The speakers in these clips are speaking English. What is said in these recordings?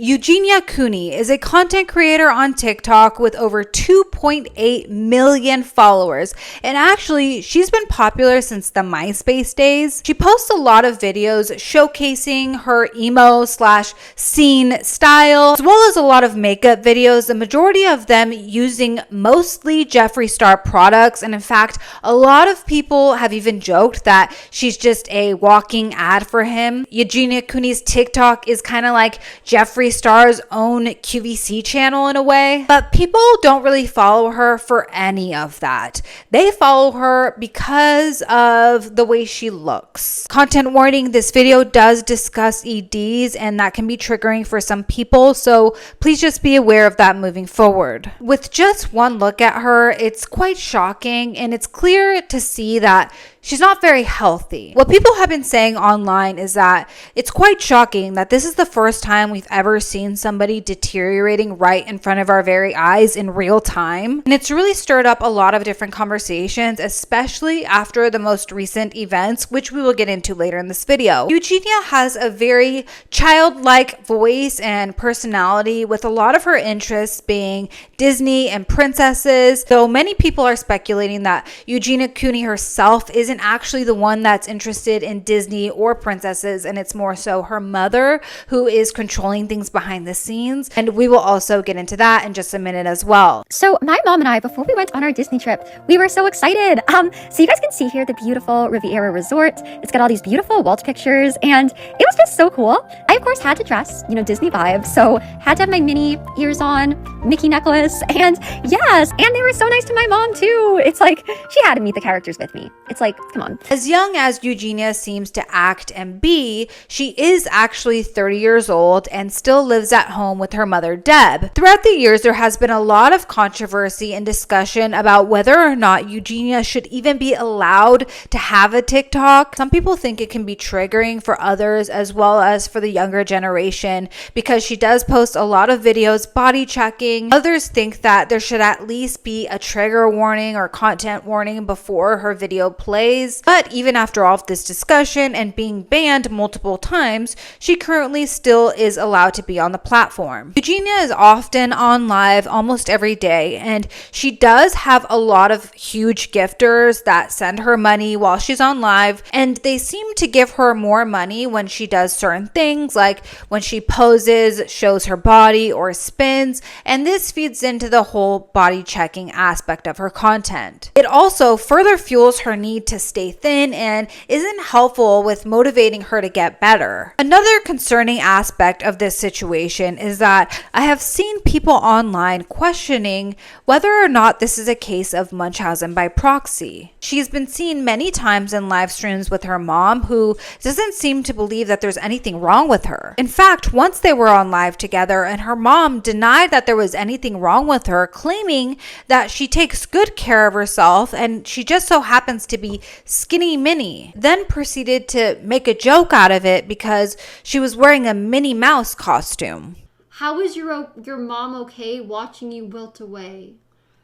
Eugenia Cooney is a content creator on TikTok with over 2.8 million followers. And actually, she's been popular since the MySpace days. She posts a lot of videos showcasing her emo / scene style, as well as a lot of makeup videos, the majority of them using mostly Jeffree Star products. And in fact, a lot of people have even joked that she's just a walking ad for him. Eugenia Cooney's TikTok is kind of like Jeffree Star's own QVC channel in a way, but people don't really follow her for any of that. They follow her because of the way she looks. Content warning, this video does discuss EDs and that can be triggering for some people, so please just be aware of that moving forward. With just one look at her, it's quite shocking and it's clear to see that she's not very healthy. What people have been saying online is that it's quite shocking that this is the first time we've ever seen somebody deteriorating right in front of our very eyes in real time. And it's really stirred up a lot of different conversations, especially after the most recent events, which we will get into later in this video. Eugenia has a very childlike voice and personality, with a lot of her interests being Disney and princesses, though many people are speculating that Eugenia Cooney herself isn't actually the one that's interested in Disney or princesses, and it's more so her mother who is controlling things behind the scenes. And we will also get into that in just a minute as well. So my mom and I, before we went on our Disney trip, we were so excited. So you guys can see here the beautiful Riviera Resort. It's got all these beautiful wall pictures, and it was just so cool. I, of course, had to dress, Disney vibes. So had to have my Minnie ears on, Mickey necklace, and yes, and they were so nice to my mom too. It's like she had to meet the characters with me. It's like, come on. As young as Eugenia seems to act and be, she is actually 30 years old and still lives at home with her mother, Deb. Throughout the years, there has been a lot of controversy and discussion about whether or not Eugenia should even be allowed to have a TikTok. Some people think it can be triggering for others as well as for the younger generation because she does post a lot of videos body checking. Others think that there should at least be a trigger warning or content warning before her video plays. But even after all of this discussion and being banned multiple times, she currently still is allowed to be on the platform. Eugenia is often on live almost every day, and she does have a lot of huge gifters that send her money while she's on live, and they seem to give her more money when she does certain things, like when she poses, shows her body, or spins, and this feeds into the whole body checking aspect of her content. It also further fuels her need to stay thin and isn't helpful with motivating her to get better. Another concerning aspect of this situation is that I have seen people online questioning whether or not this is a case of Munchhousen by proxy. She's been seen many times in live streams with her mom, who doesn't seem to believe that there's anything wrong with her. In fact, once they were on live together and her mom denied that there was anything wrong with her, claiming that she takes good care of herself and she just so happens to be skinny Minnie, then proceeded to make a joke out of it because she was wearing a Minnie Mouse costume. How is your mom okay watching you wilt away?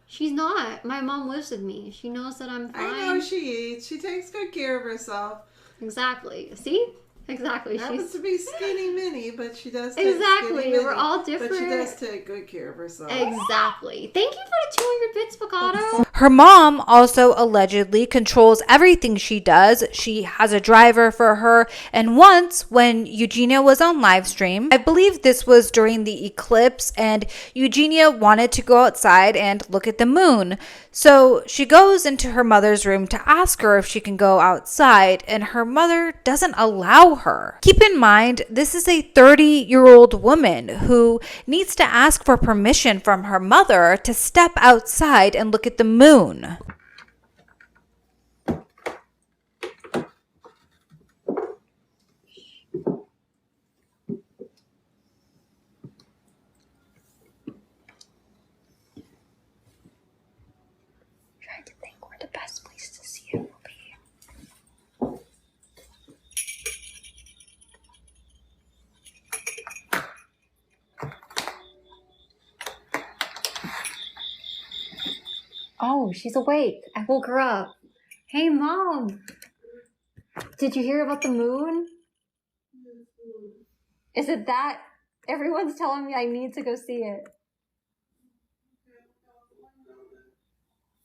She's not. My mom lives with me. She knows that I'm fine. I know she eats. She takes good care of herself. Exactly. See? Exactly. Happens to be skinny Minnie, but she does take exactly. We're all different. But she does take good care of herself. Exactly. Thank you for the 200 bits, Picado. Her mom also allegedly controls everything she does. She has a driver for her. And once when Eugenia was on live stream, I believe this was during the eclipse, and Eugenia wanted to go outside and look at the moon. So she goes into her mother's room to ask her if she can go outside, and her mother doesn't allow her. Keep in mind, this is a 30-year-old woman who needs to ask for permission from her mother to step outside and look at the moon. Trying to think where the best place to see it will be. Oh, she's awake. I woke her up. Hey, Mom. Did you hear about the moon? Is it that Everyone's telling me I need to go see it.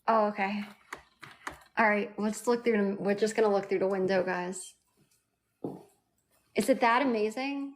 Oh, okay. All right, let's look through. We're just gonna look through the window, guys. Is it that amazing?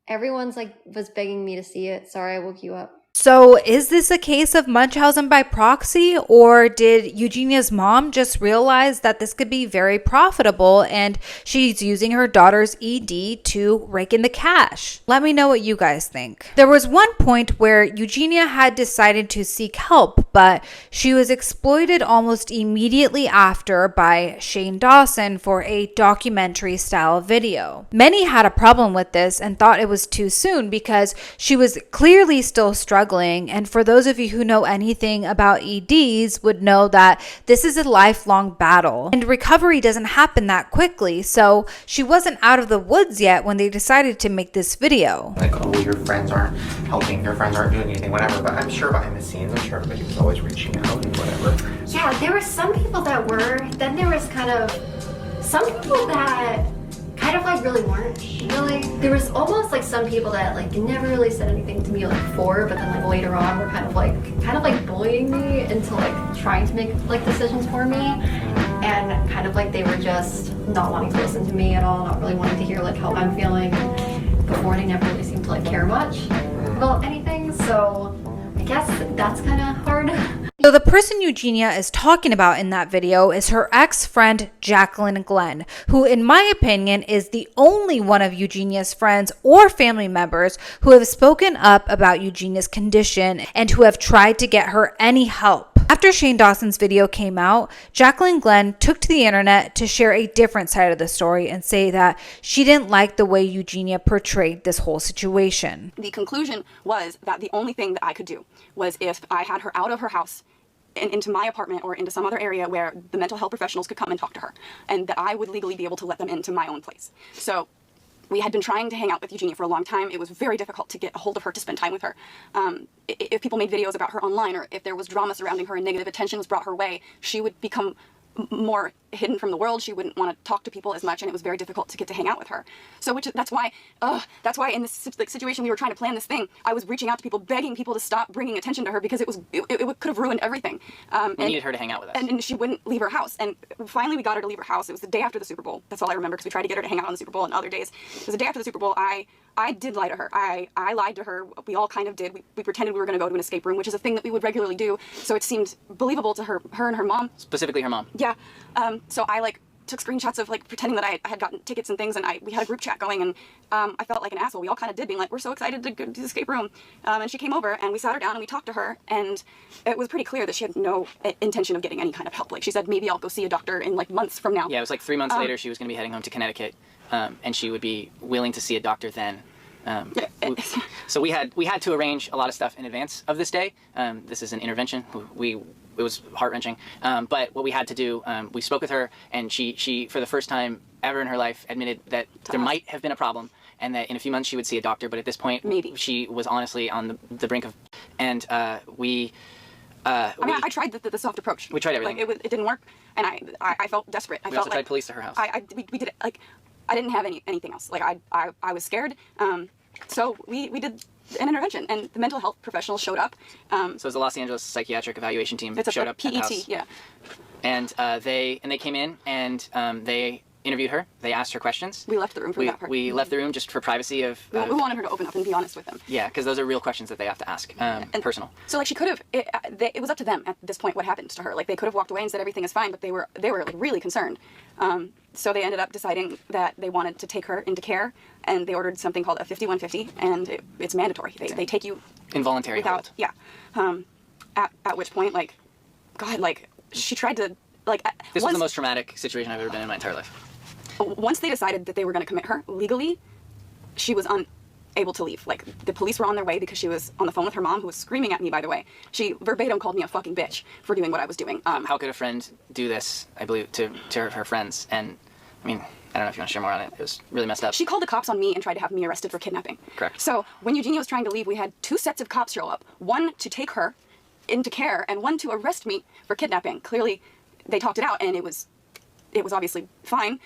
Everyone's like was begging me to see it. Sorry, I woke you up. So is this a case of Munchhausen by proxy, or did Eugenia's mom just realize that this could be very profitable and she's using her daughter's ED to rake in the cash? Let me know what you guys think. There was one point where Eugenia had decided to seek help, but she was exploited almost immediately after by Shane Dawson for a documentary style video. Many had a problem with this and thought it was too soon because she was clearly still struggling. And for those of you who know anything about EDs would know that this is a lifelong battle and recovery doesn't happen that quickly. So she wasn't out of the woods yet when they decided to make this video. Like, oh, your friends aren't helping, your friends aren't doing anything, whatever. But I'm sure behind the scenes, I'm sure everybody was always reaching out and whatever. Yeah, there were some people that were. Then there was kind of some people that kind of like really weren't. Really, there was almost like some people that like never really said anything to me like before, but then like later on were kind of like bullying me into like trying to make like decisions for me, and kind of like they were just not wanting to listen to me at all, not really wanting to hear like how I'm feeling. Before they never really seemed to like care much about anything, so I guess that's kind of hard. So the person Eugenia is talking about in that video is her ex-friend Jacqueline Glenn, who in my opinion is the only one of Eugenia's friends or family members who have spoken up about Eugenia's condition and who have tried to get her any help. After Shane Dawson's video came out, Jacqueline Glenn took to the internet to share a different side of the story and say that she didn't like the way Eugenia portrayed this whole situation. The conclusion was that the only thing that I could do was if I had her out of her house and into my apartment or into some other area where the mental health professionals could come and talk to her, and that I would legally be able to let them into my own place. So we had been trying to hang out with Eugenia for a long time. It was very difficult to get a hold of her to spend time with her. If people made videos about her online, or if there was drama surrounding her and negative attention was brought her way, she would become more hidden from the world. She wouldn't want to talk to people as much, and it was very difficult to get to hang out with her. So that's why in this situation we were trying to plan this thing, I was reaching out to people, begging people to stop bringing attention to her because it could have ruined everything. We needed her to hang out with us. And she wouldn't leave her house. And finally we got her to leave her house. It was the day after the Super Bowl. That's all I remember, because we tried to get her to hang out on the Super Bowl and other days. It was the day after the Super Bowl. I did lie to her. I lied to her. We all kind of did. We pretended we were going to go to an escape room, which is a thing that we would regularly do. So it seemed believable to her and her mom. Specifically her mom. Yeah. So I took screenshots of pretending that I had gotten tickets and things, and we had a group chat going, and I felt like an asshole. We all kind of did, being like, we're so excited to go to the escape room. And she came over and we sat her down and we talked to her, and it was pretty clear that she had no intention of getting any kind of help. Like, she said, maybe I'll go see a doctor in like months from now. Yeah, it was like 3 months later she was going to be heading home to Connecticut, and she would be willing to see a doctor then. So we had to arrange a lot of stuff in advance of this day. This is an intervention. It was heart-wrenching. But what we had to do, we spoke with her, and she for the first time ever in her life admitted that there might have been a problem, and that in a few months she would see a doctor, but at this point maybe she was honestly on the brink of, and I tried the soft approach. We tried everything. Like, it didn't work, and I felt desperate. We also tried police to her house. We did it, like, I didn't have anything else. Like, I was scared. So we did an intervention, and the mental health professionals showed up. So it was the Los Angeles Psychiatric Evaluation Team that showed up PET, at the house. yeah. And they came in, and they interviewed her. They asked her questions. We left the room for that part. We left the room just for privacy of... we wanted her to open up and be honest with them. Yeah, because those are real questions that they have to ask, personal. So, like, she could have... It was up to them at this point what happened to her. Like, they could have walked away and said everything is fine, but they were like, really concerned. So they ended up deciding that they wanted to take her into care, and they ordered something called a 5150, and it's mandatory. They take you... Involuntary without... hold. Yeah. At which point, like, God, like, she tried to... Like, this was the most traumatic situation I've ever been in my entire life. Once they decided that they were going to commit her legally, she was unable to leave. Like, the police were on their way because she was on the phone with her mom, who was screaming at me, by the way. She verbatim called me a fucking bitch for doing what I was doing. How could a friend do this, I believe, to her friends? And, I mean, I don't know if you want to share more on it. It was really messed up. She called the cops on me and tried to have me arrested for kidnapping. Correct. So when Eugenia was trying to leave, we had 2 sets of cops show up. One to take her into care, and one to arrest me for kidnapping. Clearly, they talked it out, and it was obviously fine.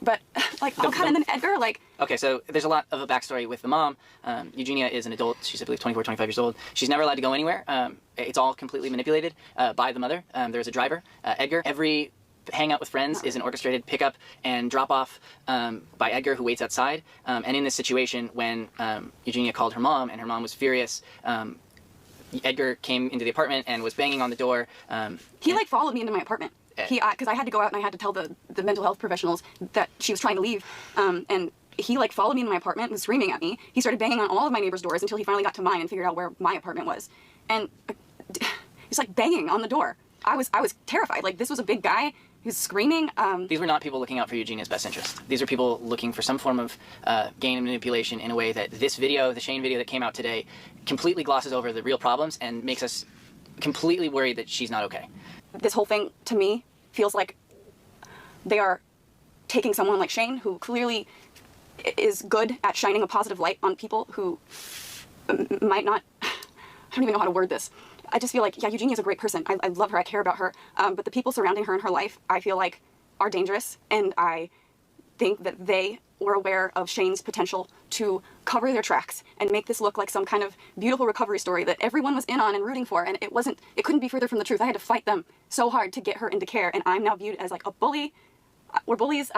But like, oh God, and then Edgar, like. Okay, so there's a lot of a backstory with the mom. Eugenia is an adult. She's, I believe, 24, 25 years old. She's never allowed to go anywhere. It's all completely manipulated by the mother. There's a driver, Edgar. Every hangout with friends is an orchestrated pickup and drop off by Edgar, who waits outside. And in this situation, when Eugenia called her mom and her mom was furious, Edgar came into the apartment and was banging on the door. He like followed me into my apartment. Because I had to go out and I had to tell the mental health professionals that she was trying to leave. And he like followed me into my apartment and was screaming at me. He started banging on all of my neighbors' doors until he finally got to mine and figured out where my apartment was. And he's like banging on the door. I was terrified. Like, this was a big guy who's screaming. These were not people looking out for Eugenia's best interest. These are people looking for some form of gain and manipulation in a way that this video, the Shane video that came out today, completely glosses over the real problems and makes us completely worried that she's not okay. This whole thing, to me, feels like they are taking someone like Shane, who clearly is good at shining a positive light on people who might not, I don't even know how to word this. I just feel like, yeah, Eugenia's a great person. I love her, I care about her. But the people surrounding her in her life, I feel like, are dangerous. And I think that they were aware of Shane's potential to cover their tracks and make this look like some kind of beautiful recovery story that everyone was in on and rooting for. And it couldn't be further from the truth. I had to fight them so hard to get her into care. And I'm now viewed as like a bully. We're bullies.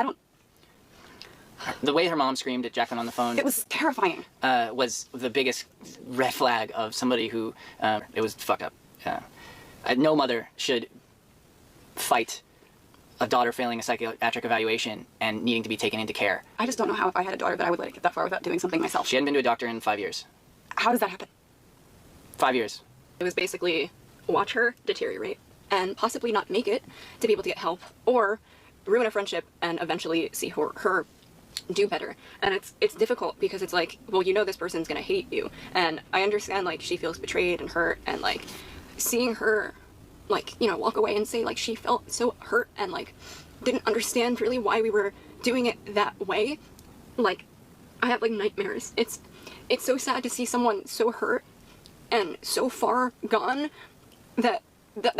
The way her mom screamed at Jacqueline on the phone, it was terrifying. Was the biggest red flag of somebody who, it was fucked up. No mother should fight a daughter failing a psychiatric evaluation and needing to be taken into care. I just don't know how, if I had a daughter, that I would let it get that far without doing something myself. She hadn't been to a doctor in 5 years. How does that happen? 5 years. It was basically watch her deteriorate and possibly not make it to be able to get help, or ruin a friendship and eventually see her do better. And it's difficult because it's like, well, you know this person's gonna hate you. And I understand, like, she feels betrayed and hurt, and like seeing her, like, you know, walk away and say like she felt so hurt and like didn't understand really why we were doing it that way. Like, I have like nightmares. It's so sad to see someone so hurt and so far gone that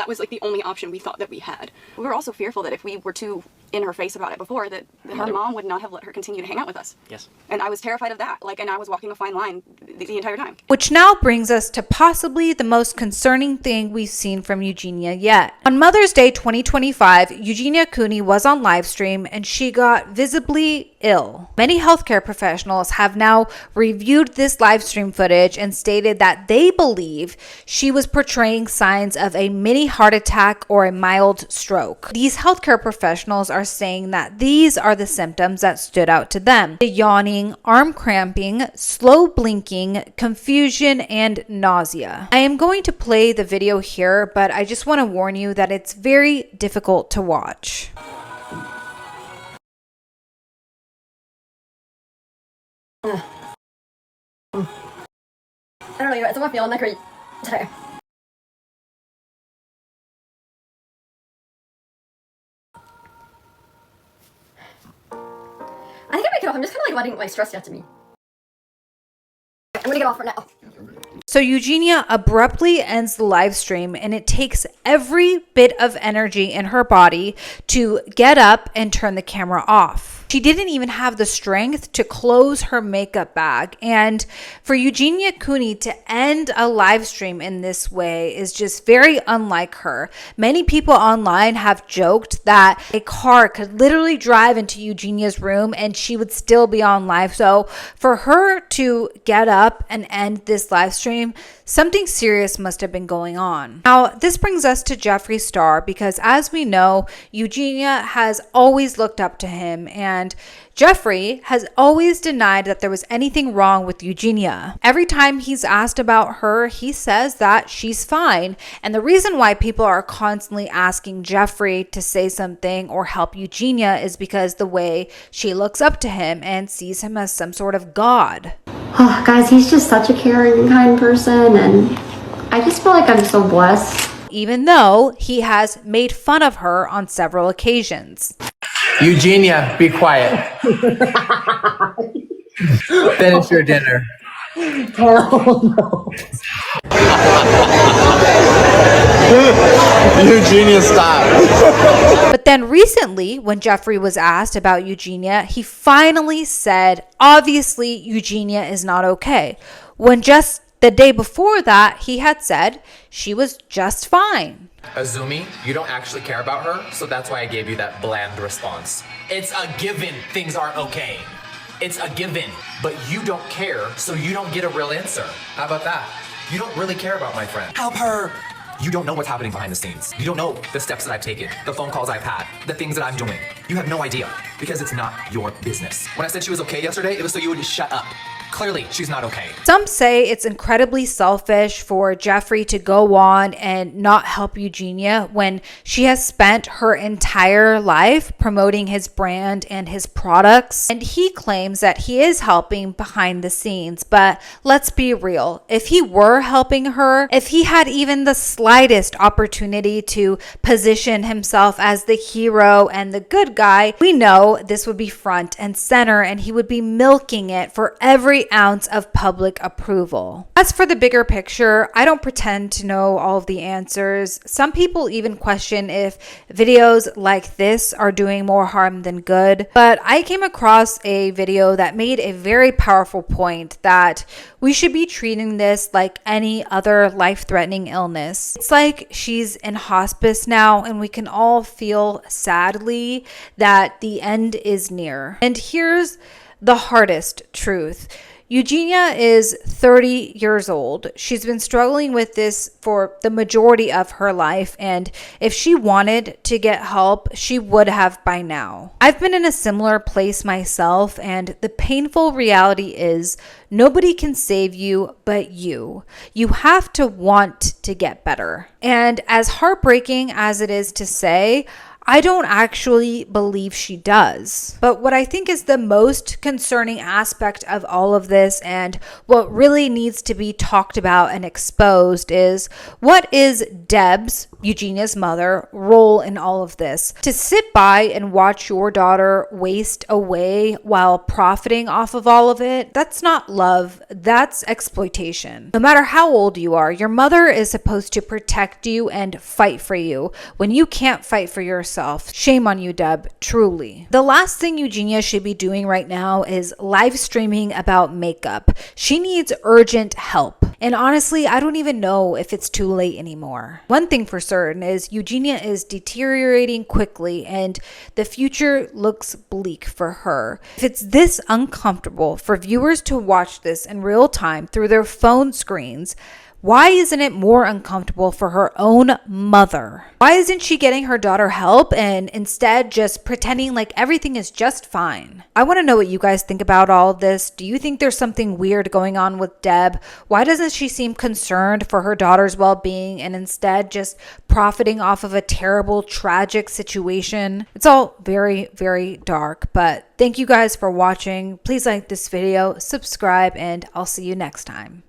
was like the only option we thought that we had. We were also fearful that if we were too in her face about it before, that her mom would not have let her continue to hang out with us. Yes. And I was terrified of that. Like, and I was walking a fine line the entire time. Which now brings us to possibly the most concerning thing we've seen from Eugenia yet. On Mother's Day 2025, Eugenia Cooney was on live stream and she got visibly ill. Many healthcare professionals have now reviewed this live stream footage and stated that they believe she was portraying signs of a mini heart attack or a mild stroke. These healthcare professionals are saying that these are the symptoms that stood out to them: the yawning, arm cramping, slow blinking, confusion, and nausea. I am going to play the video here, but I just want to warn you that it's very difficult to watch. I don't know, it's not feeling that great today. I think I make it off. I'm just kind of like letting my stress get to me. I'm gonna get off for now. So Eugenia abruptly ends the live stream, and it takes every bit of energy in her body to get up and turn the camera off. She didn't even have the strength to close her makeup bag. And for Eugenia Cooney to end a live stream in this way is just very unlike her. Many people online have joked that a car could literally drive into Eugenia's room and she would still be on live. So for her to get up and end this live stream, something serious must have been going on. Now, this brings us to Jeffree Star, because as we know, Eugenia has always looked up to him, and Jeffree has always denied that there was anything wrong with Eugenia. Every time he's asked about her, he says that she's fine. And the reason why people are constantly asking Jeffree to say something or help Eugenia is because the way she looks up to him and sees him as some sort of god. Oh, guys, he's just such a caring and kind person, and I just feel like I'm so blessed. Even though he has made fun of her on several occasions. Eugenia, be quiet. Finish your dinner. Hell no. Eugenia, stop. But then recently, when Jeffree was asked about Eugenia, he finally said, obviously, Eugenia is not okay. When just the day before that, he had said she was just fine. Azumi, you don't actually care about her, so that's why I gave you that bland response. It's a given things aren't okay. It's a given, but you don't care, so you don't get a real answer. How about that? You don't really care about my friend. Help her! You don't know what's happening behind the scenes. You don't know the steps that I've taken, the phone calls I've had, the things that I'm doing. You have no idea, because it's not your business. When I said she was okay yesterday, it was so you would just shut up. Clearly, she's not okay. Some say it's incredibly selfish for Jeffree to go on and not help Eugenia when she has spent her entire life promoting his brand and his products. And he claims that he is helping behind the scenes. But let's be real. If he were helping her, if he had even the slightest opportunity to position himself as the hero and the good guy, we know this would be front and center, and he would be milking it for every ounce of public approval. As for the bigger picture, I don't pretend to know all of the answers. Some people even question if videos like this are doing more harm than good. But I came across a video that made a very powerful point that we should be treating this like any other life-threatening illness. It's like she's in hospice now, and we can all feel sadly that the end is near. And here's the hardest truth. Eugenia is 30 years old. She's been struggling with this for the majority of her life, and if she wanted to get help, she would have by now. I've been in a similar place myself, and the painful reality is nobody can save you but you. You have to want to get better. And as heartbreaking as it is to say, I don't actually believe she does. But what I think is the most concerning aspect of all of this, and what really needs to be talked about and exposed, is what is Deb's, Eugenia's mother, role in all of this? To sit by and watch your daughter waste away while profiting off of all of it, that's not love, that's exploitation. No matter how old you are, your mother is supposed to protect you and fight for you when you can't fight for yourself. Shame on you, Deb, truly. The last thing Eugenia should be doing right now is live streaming about makeup. She needs urgent help. And honestly, I don't even know if it's too late anymore. One thing for certain is Eugenia is deteriorating quickly, and the future looks bleak for her. If it's this uncomfortable for viewers to watch this in real time through their phone screens, why isn't it more uncomfortable for her own mother? Why isn't she getting her daughter help and instead just pretending like everything is just fine? I want to know what you guys think about all of this. Do you think there's something weird going on with Deb? Why doesn't she seem concerned for her daughter's well-being and instead just profiting off of a terrible, tragic situation? It's all very, very dark, but thank you guys for watching. Please like this video, subscribe, and I'll see you next time.